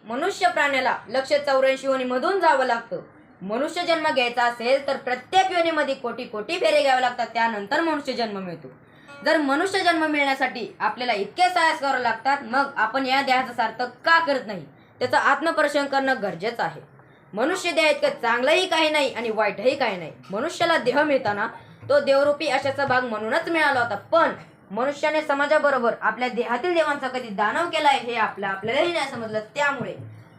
मनुष्य प्राण्याला 184 योनीमधून जावं लागतं. मनुष्य जन्म घ्यायचा असेल तर प्रत्येक योनीमध्ये कोटी कोटी फेरे घ्यावे लागतात, त्यानंतर मनुष्य जन्म मिळतो. जर मनुष्य जन्म मिळण्यासाठी आपल्याला इतके साहस करावे लागतात, मग आपण या देहाचा सार्थक का करत नाही, त्याचं आत्मपरीक्षण करणं गरजेचं आहे. मनुष्य देह इतकं चांगलंही काही नाही आणि वाईटही काही नाही. मनुष्याला देह मिळताना तो देवरूपी अशाचा भाग म्हणूनच मिळाला होता, पण मनुष्याने समाजाबरोबर आपल्या देहातील देवांचा कधी दानव केलाय हे आपल्यालाही नाही समजलं. त्यामुळे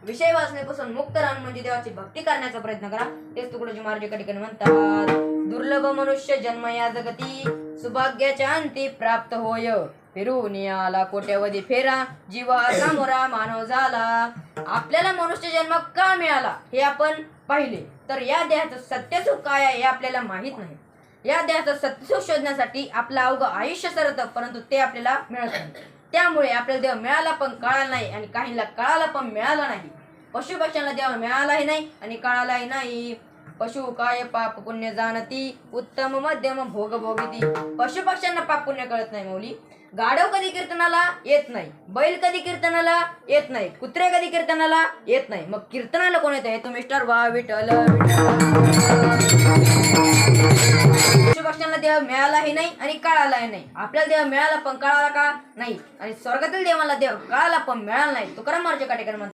विषय वासनेपासून मुक्त राहून म्हणजे देवाची भक्ती करण्याचा प्रयत्न करा. तेच तुकडोजी महाराज एका ठिकाणी म्हणतात, दुर्लभ मनुष्य जन्म या जगती, सुभाग्याच्या अंती प्राप्त होय. फिरून आला कोट्यवधी फेरा, जीवा सामोरा मानव झाला. आपल्याला मनुष्य जन्म का मिळाला हे आपण पाहिले, तर या देहाचं सत्यसुख काय आहे हे आपल्याला माहित नाही. या देहाचं सत्यसुख शोधण्यासाठी आपलं अवघं आयुष्य सरतं, परंतु ते आपल्याला मिळत नाही. त्यामुळे आपल्याला देव मिळाला पण कळाला नाही आणि काहींना कळाला पण मिळाला नाही. पशुपक्ष्यांना देव मिळालाही नाही आणि कळालाही नाही. पशु काय पाप पुण्य जाणती, उत्तम मध्यम भोग भोगिती. पशुपक्ष्यांना पाप पुण्य कळत नाही मौली. गाढव कधी कीर्तनाला येत नाही, बैल कधी कीर्तनाला येत नाही, कुत्रे कधी कीर्तनाला येत नाही. मग कीर्तनाला कोण येत आहे? तो मिस्टर वा विठ्ठल. पशुपक्ष्यांना देव मिळालाही नाही आणि कळालाही नाही. आपल्याला देव मिळाला पण कळाला का नाही, आणि स्वर्गातील देवाला देव कळाला पण मिळाला नाही. तुकाराम महाराज एका ठिकाणी म्हणतात,